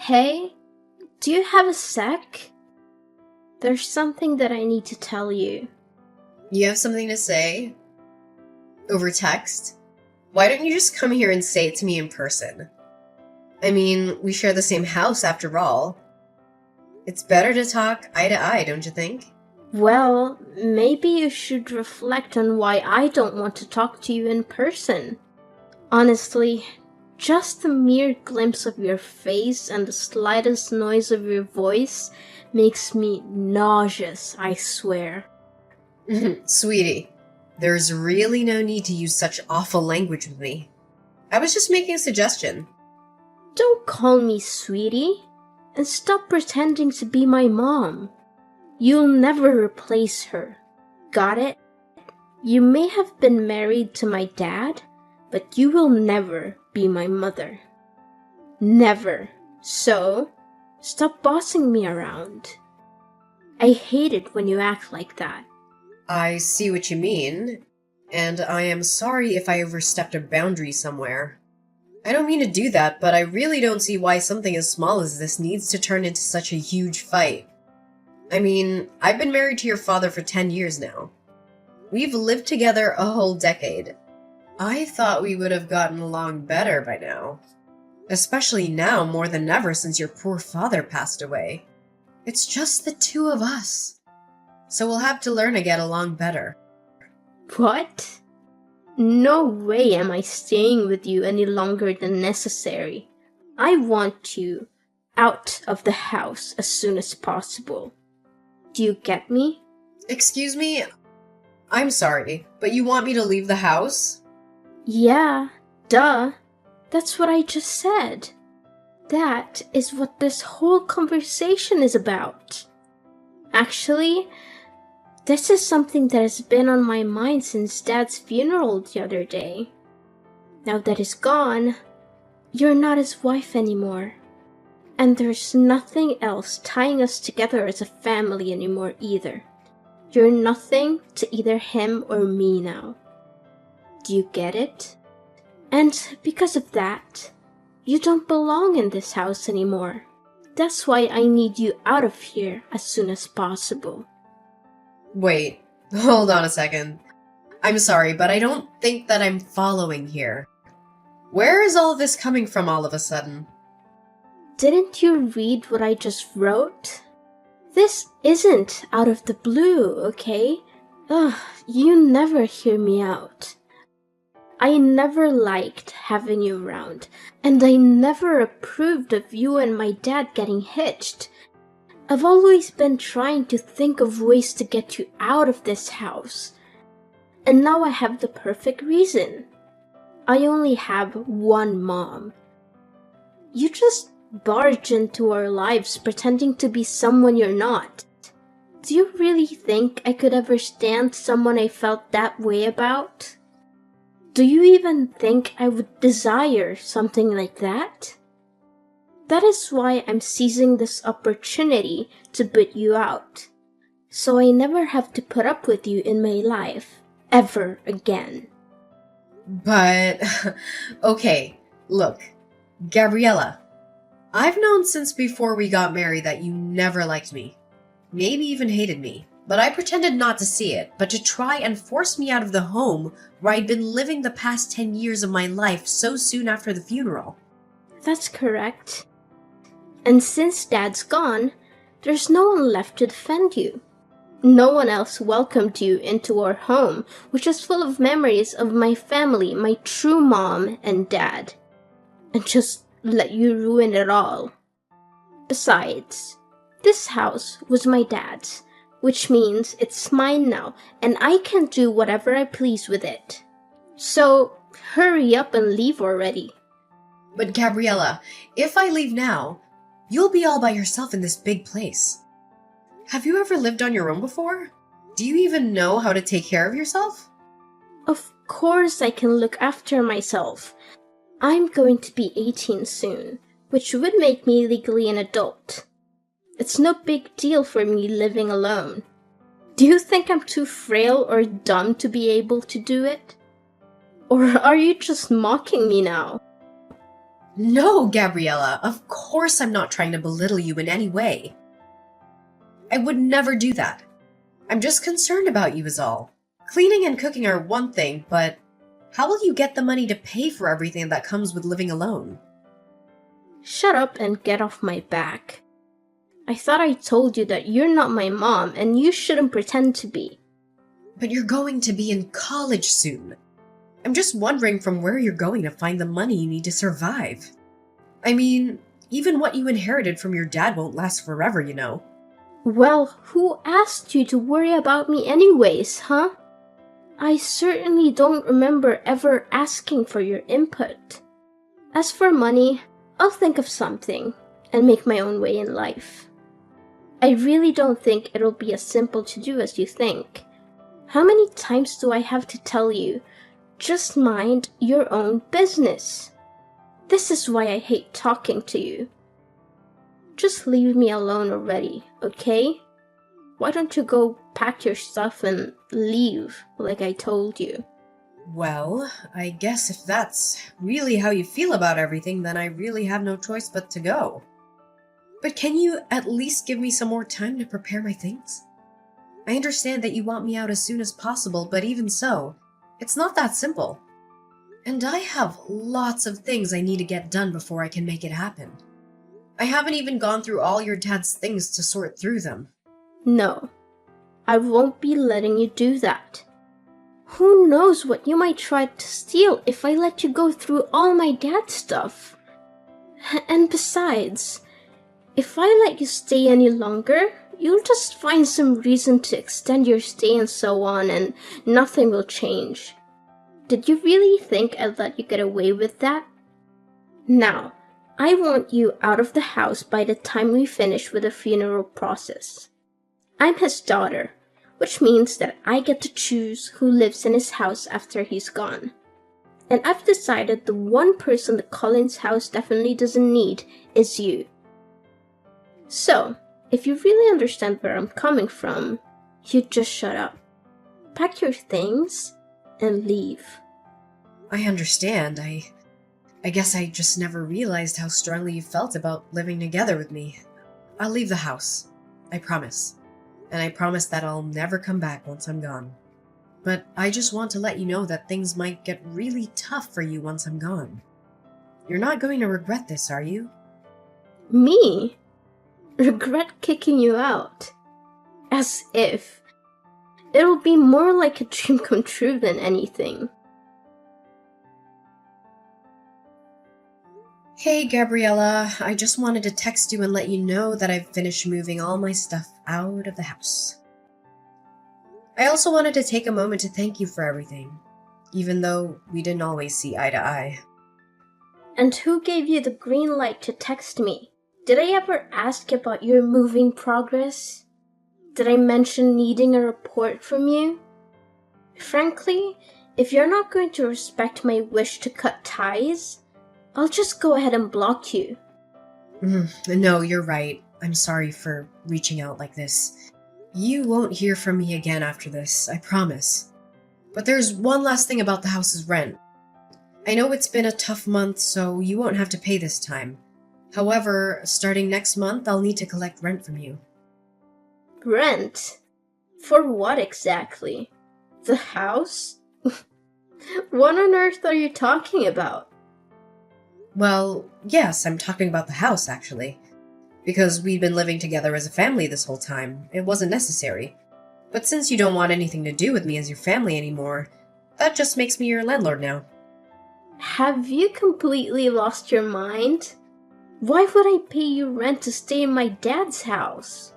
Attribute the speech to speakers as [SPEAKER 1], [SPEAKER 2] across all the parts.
[SPEAKER 1] Hey, do you have a sec? There's something that I need to tell you.
[SPEAKER 2] You have something to say? Over text? Why don't you just come here and say it to me in person? I mean, we share the same house after all. It's better to talk eye to eye, don't you think?
[SPEAKER 1] Well, maybe you should reflect on why I don't want to talk to you in person. Honestly, just the mere glimpse of your face and the slightest noise of your voice makes me nauseous, I swear.
[SPEAKER 2] Sweetie, there's really no need to use such awful language with me. I was just making a suggestion.
[SPEAKER 1] Don't call me sweetie, and stop pretending to be my mom. You'll never replace her. Got it? You may have been married to my dad, but you will never be my mother. Never. So, stop bossing me around. I hate it when you act like that.
[SPEAKER 2] I see what you mean, and I am sorry if I overstepped a boundary somewhere. I don't mean to do that, but I really don't see why something as small as this needs to turn into such a huge fight. I mean, I've been married to your father for 10 years now. We've lived together a whole decade. I thought we would have gotten along better by now. Especially now more than ever since your poor father passed away. It's just the two of us. So we'll have to learn to get along better.
[SPEAKER 1] What? No way am I staying with you any longer than necessary. I want you out of the house as soon as possible. Do you get me?
[SPEAKER 2] Excuse me? I'm sorry, but you want me to leave the house?
[SPEAKER 1] Yeah, duh. That's what I just said. That is what this whole conversation is about. Actually, this is something that has been on my mind since Dad's funeral the other day. Now that he's gone, you're not his wife anymore. And there's nothing else tying us together as a family anymore either. You're nothing to either him or me now. Do you get it? And because of that, you don't belong in this house anymore. That's why I need you out of here as soon as possible.
[SPEAKER 2] Wait, hold on a second. I'm sorry, but I don't think that I'm following here. Where is all this coming from all of a sudden?
[SPEAKER 1] Didn't you read what I just wrote? This isn't out of the blue, okay? Ugh, you never hear me out. I never liked having you around, and I never approved of you and my dad getting hitched. I've always been trying to think of ways to get you out of this house. And now I have the perfect reason. I only have one mom. You just barge into our lives pretending to be someone you're not. Do you really think I could ever stand someone I felt that way about? Do you even think I would desire something like that? That is why I'm seizing this opportunity to boot you out, so I never have to put up with you in my life, ever again.
[SPEAKER 2] But, okay, look, Gabriella, I've known since before we got married that you never liked me, maybe even hated me, but I pretended not to see it, but to try and force me out of the home where I'd been living the past 10 years of my life so soon after the funeral.
[SPEAKER 1] That's correct. And since Dad's gone, there's no one left to defend you. No one else welcomed you into our home, which is full of memories of my family, my true mom and dad. And just let you ruin it all. Besides, this house was my dad's, which means it's mine now, and I can do whatever I please with it. So, hurry up and leave already.
[SPEAKER 2] But Gabriella, if I leave now, you'll be all by yourself in this big place. Have you ever lived on your own before? Do you even know how to take care of yourself?
[SPEAKER 1] Of course I can look after myself. I'm going to be 18 soon, which would make me legally an adult. It's no big deal for me living alone. Do you think I'm too frail or dumb to be able to do it? Or are you just mocking me now?
[SPEAKER 2] No, Gabriella, of course I'm not trying to belittle you in any way. I would never do that. I'm just concerned about you is all. Cleaning and cooking are one thing, but how will you get the money to pay for everything that comes with living alone?
[SPEAKER 1] Shut up and get off my back. I thought I told you that you're not my mom and you shouldn't pretend to be.
[SPEAKER 2] But you're going to be in college soon. I'm just wondering from where you're going to find the money you need to survive. I mean, even what you inherited from your dad won't last forever, you know.
[SPEAKER 1] Well, who asked you to worry about me anyways, huh? I certainly don't remember ever asking for your input. As for money, I'll think of something and make my own way in life. I really don't think it'll be as simple to do as you think. How many times do I have to tell you, just mind your own business? This is why I hate talking to you. Just leave me alone already, okay? Why don't you go pack your stuff and leave, like I told you?
[SPEAKER 2] Well, I guess if that's really how you feel about everything, then I really have no choice but to go. But can you at least give me some more time to prepare my things? I understand that you want me out as soon as possible, but even so, it's not that simple. And I have lots of things I need to get done before I can make it happen. I haven't even gone through all your dad's things to sort through them.
[SPEAKER 1] No, I won't be letting you do that. Who knows what you might try to steal if I let you go through all my dad's stuff? And besides, if I let you stay any longer, you'll just find some reason to extend your stay and so on, and nothing will change. Did you really think I'd let you get away with that? Now, I want you out of the house by the time we finish with the funeral process. I'm his daughter, which means that I get to choose who lives in his house after he's gone. And I've decided the one person the Collins house definitely doesn't need is you. So, if you really understand where I'm coming from, you just shut up. Pack your things and leave.
[SPEAKER 2] I understand. I guess I just never realized how strongly you felt about living together with me. I'll leave the house. I promise. And I promise that I'll never come back once I'm gone. But I just want to let you know that things might get really tough for you once I'm gone. You're not going to regret this, are you?
[SPEAKER 1] Me? Regret kicking you out? As if. It'll be more like a dream come true than anything.
[SPEAKER 2] Hey, Gabriella, I just wanted to text you and let you know that I've finished moving all my stuff out of the house. I also wanted to take a moment to thank you for everything, even though we didn't always see eye to eye.
[SPEAKER 1] And who gave you the green light to text me? Did I ever ask about your moving progress? Did I mention needing a report from you? Frankly, if you're not going to respect my wish to cut ties, I'll just go ahead and block you.
[SPEAKER 2] No, you're right. I'm sorry for reaching out like this. You won't hear from me again after this, I promise. But there's one last thing about the house's rent. I know it's been a tough month, so you won't have to pay this time. However, starting next month, I'll need to collect rent from you.
[SPEAKER 1] Rent? For what exactly? The house? What on earth are you talking about?
[SPEAKER 2] Well, yes, I'm talking about the house, actually. Because we've been living together as a family this whole time, it wasn't necessary. But since you don't want anything to do with me as your family anymore, that just makes me your landlord now.
[SPEAKER 1] Have you completely lost your mind? Why would I pay you rent to stay in my dad's house?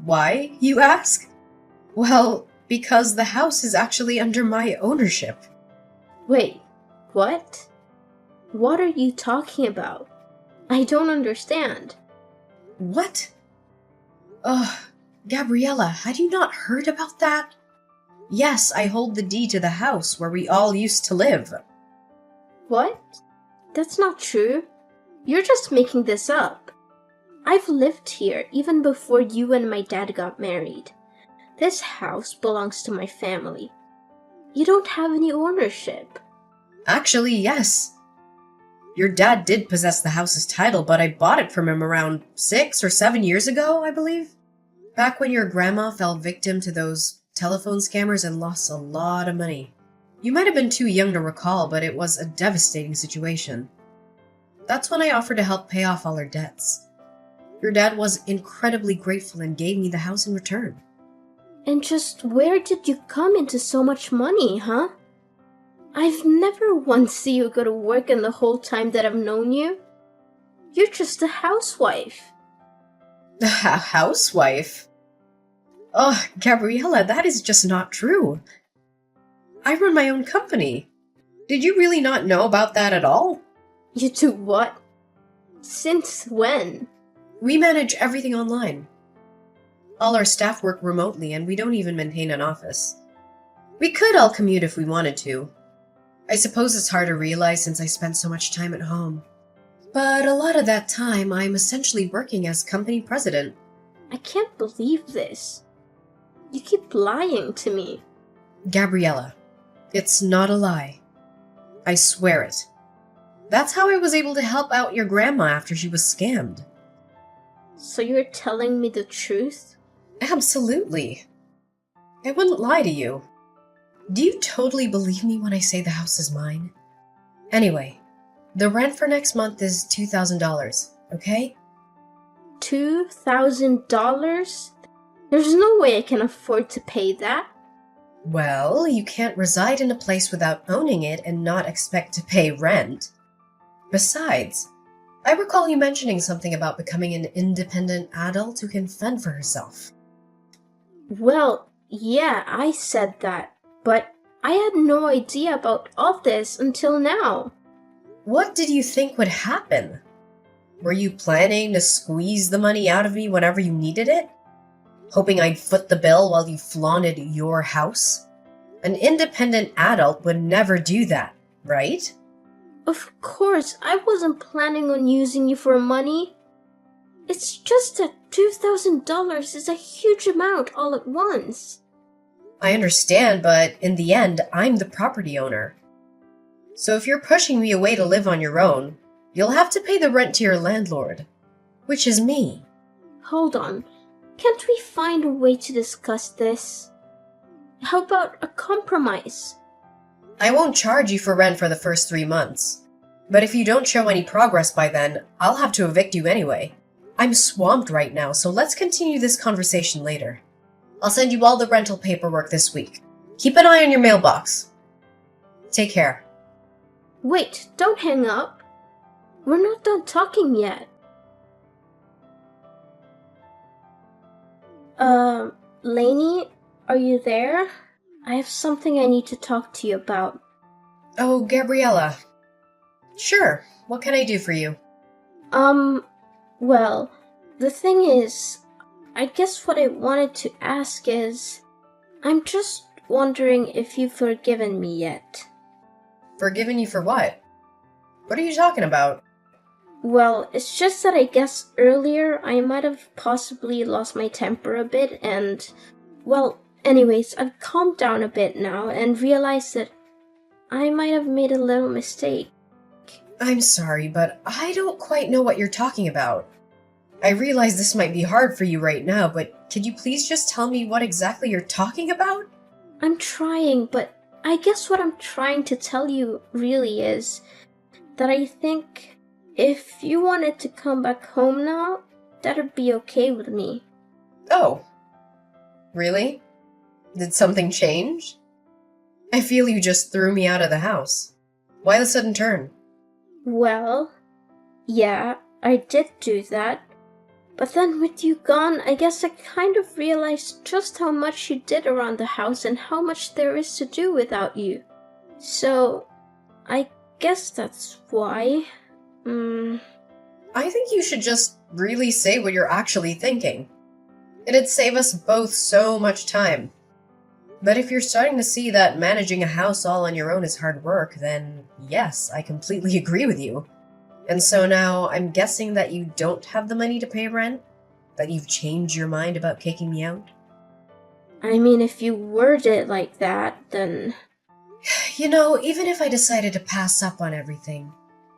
[SPEAKER 2] Why, you ask? Well, because the house is actually under my ownership.
[SPEAKER 1] Wait, what? What are you talking about? I don't understand.
[SPEAKER 2] What? Ugh, Gabriella, had you not heard about that? Yes, I hold the deed to the house where we all used to live.
[SPEAKER 1] What? That's not true. You're just making this up. I've lived here even before you and my dad got married. This house belongs to my family. You don't have any ownership.
[SPEAKER 2] Actually, yes. Your dad did possess the house's title, but I bought it from him around 6 or 7 years ago, I believe. Back when your grandma fell victim to those telephone scammers and lost a lot of money. You might have been too young to recall, but it was a devastating situation. That's when I offered to help pay off all her debts. Your dad was incredibly grateful and gave me the house in return.
[SPEAKER 1] And just where did you come into so much money, huh? I've never once seen you go to work in the whole time that I've known you. You're just a housewife.
[SPEAKER 2] A housewife? Oh, Gabriella, that is just not true. I run my own company. Did you really not know about that at all?
[SPEAKER 1] You do what? Since when?
[SPEAKER 2] We manage everything online. All our staff work remotely, and we don't even maintain an office. We could all commute if we wanted to. I suppose it's hard to realize since I spend so much time at home. But a lot of that time, I'm essentially working as company president.
[SPEAKER 1] I can't believe this. You keep lying to me.
[SPEAKER 2] Gabriella, it's not a lie. I swear it. That's how I was able to help out your grandma after she was scammed.
[SPEAKER 1] So you're telling me the truth?
[SPEAKER 2] Absolutely. I wouldn't lie to you. Do you totally believe me when I say the house is mine? Anyway, the rent for next month is $2,000, okay?
[SPEAKER 1] $2,000? There's no way I can afford to pay that.
[SPEAKER 2] Well, you can't reside in a place without owning it and not expect to pay rent. Besides, I recall you mentioning something about becoming an independent adult who can fend for herself.
[SPEAKER 1] Well, yeah, I said that, but I had no idea about all this until now.
[SPEAKER 2] What did you think would happen? Were you planning to squeeze the money out of me whenever you needed it? Hoping I'd foot the bill while you flaunted your house? An independent adult would never do that, right?
[SPEAKER 1] Of course, I wasn't planning on using you for money. It's just that $2,000 is a huge amount all at once.
[SPEAKER 2] I understand, but in the end, I'm the property owner. So if you're pushing me away to live on your own, you'll have to pay the rent to your landlord, which is me.
[SPEAKER 1] Hold on. Can't we find a way to discuss this? How about a compromise?
[SPEAKER 2] I won't charge you for rent for the first 3 months. But if you don't show any progress by then, I'll have to evict you anyway. I'm swamped right now, so let's continue this conversation later. I'll send you all the rental paperwork this week. Keep an eye on your mailbox. Take care.
[SPEAKER 1] Wait, don't hang up. We're not done talking yet. Lainey, are you there? I have something I need to talk to you about.
[SPEAKER 2] Oh, Gabriella. Sure, what can I do for you?
[SPEAKER 1] Well, the thing is, I guess what I wanted to ask is, I'm just wondering if you've forgiven me yet.
[SPEAKER 2] Forgiven you for what? What are you talking about?
[SPEAKER 1] Well, it's just that I guess earlier I might have possibly lost my temper a bit and, well, anyways, I've calmed down a bit now and realized that I might have made a little mistake.
[SPEAKER 2] I'm sorry, but I don't quite know what you're talking about. I realize this might be hard for you right now, but could you please just tell me what exactly you're talking about?
[SPEAKER 1] I'm trying, but I guess what I'm trying to tell you really is that I think if you wanted to come back home now, that'd be okay with me.
[SPEAKER 2] Oh. Really? Did something change? I feel you just threw me out of the house. Why the sudden turn?
[SPEAKER 1] Well, yeah, I did do that. But then with you gone, I guess I kind of realized just how much you did around the house and how much there is to do without you. So, I guess that's why.
[SPEAKER 2] I think you should just really say what you're actually thinking. It'd save us both so much time. But if you're starting to see that managing a house all on your own is hard work, then yes, I completely agree with you. And so now I'm guessing that you don't have the money to pay rent? That you've changed your mind about kicking me out?
[SPEAKER 1] I mean, if you word it like that, then...
[SPEAKER 2] You know, even if I decided to pass up on everything,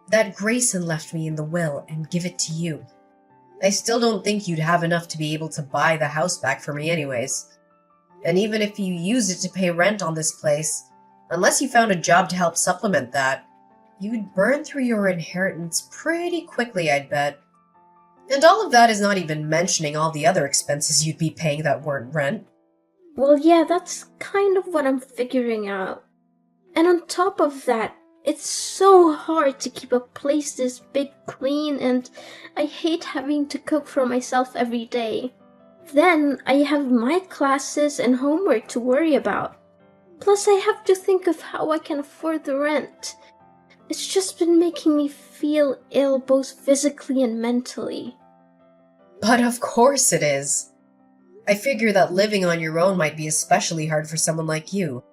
[SPEAKER 2] that Grayson left me in the will and give it to you. I still don't think you'd have enough to be able to buy the house back for me anyways. And even if you used it to pay rent on this place, unless you found a job to help supplement that, you'd burn through your inheritance pretty quickly, I'd bet. And all of that is not even mentioning all the other expenses you'd be paying that weren't rent.
[SPEAKER 1] Well, yeah, that's kind of what I'm figuring out. And on top of that, it's so hard to keep a place this big clean, and I hate having to cook for myself every day. Then I have my classes and homework to worry about. Plus I have to think of how I can afford the rent. It's just been making me feel ill both physically and mentally.
[SPEAKER 2] But of course it is. I figure that living on your own might be especially hard for someone like you.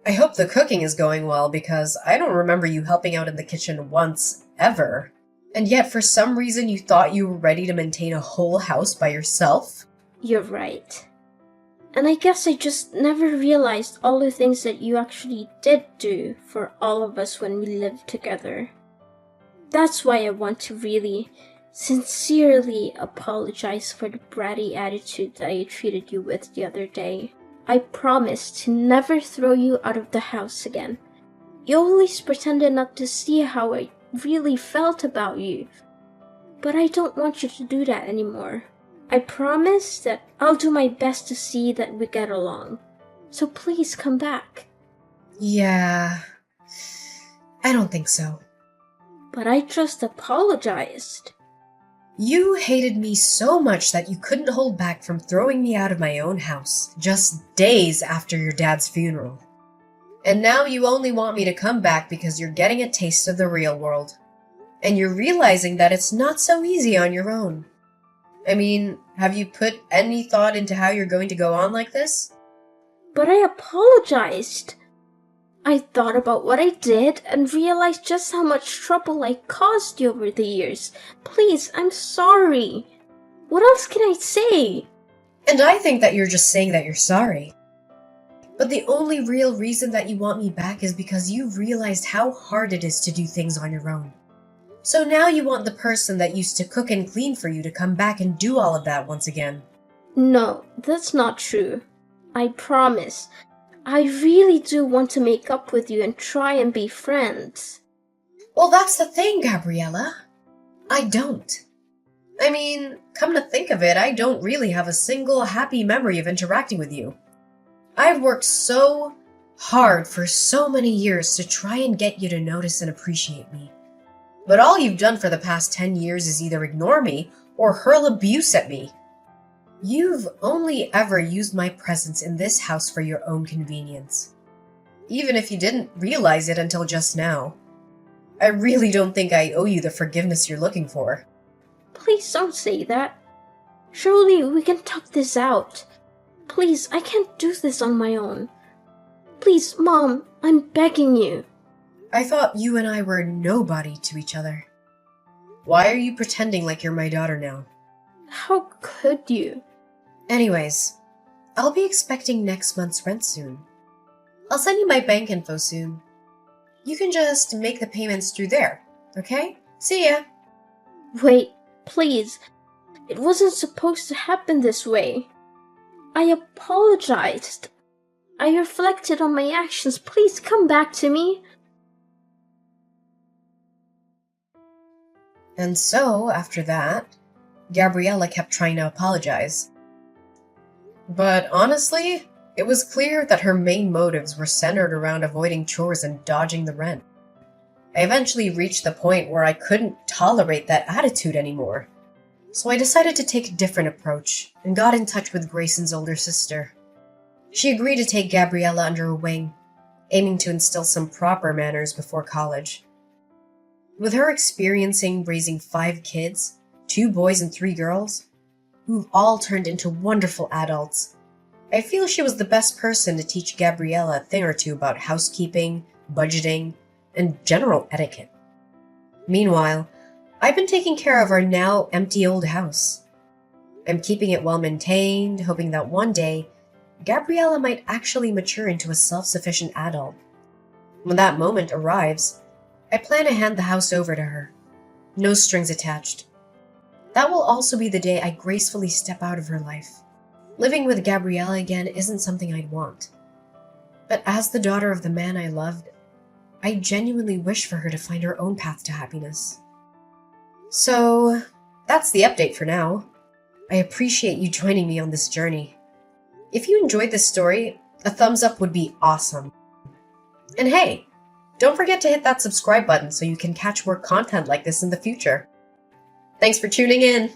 [SPEAKER 2] I hope the cooking is going well because I don't remember you helping out in the kitchen once, ever. And yet for some reason you thought you were ready to maintain a whole house by yourself?
[SPEAKER 1] You're right. And I guess I just never realized all the things that you actually did do for all of us when we lived together. That's why I want to really, sincerely apologize for the bratty attitude that I treated you with the other day. I promise to never throw you out of the house again. You always pretended not to see how I really felt about you. But I don't want you to do that anymore. I promise that I'll do my best to see that we get along. So please come back.
[SPEAKER 2] Yeah, I don't think so.
[SPEAKER 1] But I just apologized.
[SPEAKER 2] You hated me so much that you couldn't hold back from throwing me out of my own house, just days after your dad's funeral. And now you only want me to come back because you're getting a taste of the real world. And you're realizing that it's not so easy on your own. I mean, have you put any thought into how you're going to go on like this?
[SPEAKER 1] But I apologized. I thought about what I did and realized just how much trouble I caused you over the years. Please, I'm sorry. What else can I say?
[SPEAKER 2] And I think that you're just saying that you're sorry. But the only real reason that you want me back is because you realized how hard it is to do things on your own. So now you want the person that used to cook and clean for you to come back and do all of that once again.
[SPEAKER 1] No, that's not true. I promise. I really do want to make up with you and try and be friends.
[SPEAKER 2] Well, that's the thing, Gabriella. I don't. I mean, come to think of it, I don't really have a single happy memory of interacting with you. I've worked so hard for so many years to try and get you to notice and appreciate me. But all you've done for the past 10 years is either ignore me or hurl abuse at me. You've only ever used my presence in this house for your own convenience. Even if you didn't realize it until just now. I really don't think I owe you the forgiveness you're looking for.
[SPEAKER 1] Please don't say that. Surely we can talk this out. Please, I can't do this on my own. Please, Mom, I'm begging you.
[SPEAKER 2] I thought you and I were nobody to each other. Why are you pretending like you're my daughter now?
[SPEAKER 1] How could you?
[SPEAKER 2] Anyways, I'll be expecting next month's rent soon. I'll send you my bank info soon. You can just make the payments through there, okay? See ya!
[SPEAKER 1] Wait, please. It wasn't supposed to happen this way. I apologized. I reflected on my actions. Please come back to me.
[SPEAKER 2] And so, after that, Gabriella kept trying to apologize. But honestly, it was clear that her main motives were centered around avoiding chores and dodging the rent. I eventually reached the point where I couldn't tolerate that attitude anymore. So I decided to take a different approach and got in touch with Grayson's older sister. She agreed to take Gabriella under her wing, aiming to instill some proper manners before college. With her experiencing raising 5 kids, 2 boys and 3 girls, who've all turned into wonderful adults, I feel she was the best person to teach Gabriella a thing or two about housekeeping, budgeting, and general etiquette. Meanwhile, I've been taking care of our now empty old house. I'm keeping it well maintained, hoping that one day, Gabriella might actually mature into a self-sufficient adult. When that moment arrives, I plan to hand the house over to her. No strings attached. That will also be the day I gracefully step out of her life. Living with Gabriella again isn't something I'd want. But as the daughter of the man I loved, I genuinely wish for her to find her own path to happiness. So, that's the update for now. I appreciate you joining me on this journey. If you enjoyed this story, a thumbs up would be awesome. And hey, don't forget to hit that subscribe button so you can catch more content like this in the future. Thanks for tuning in!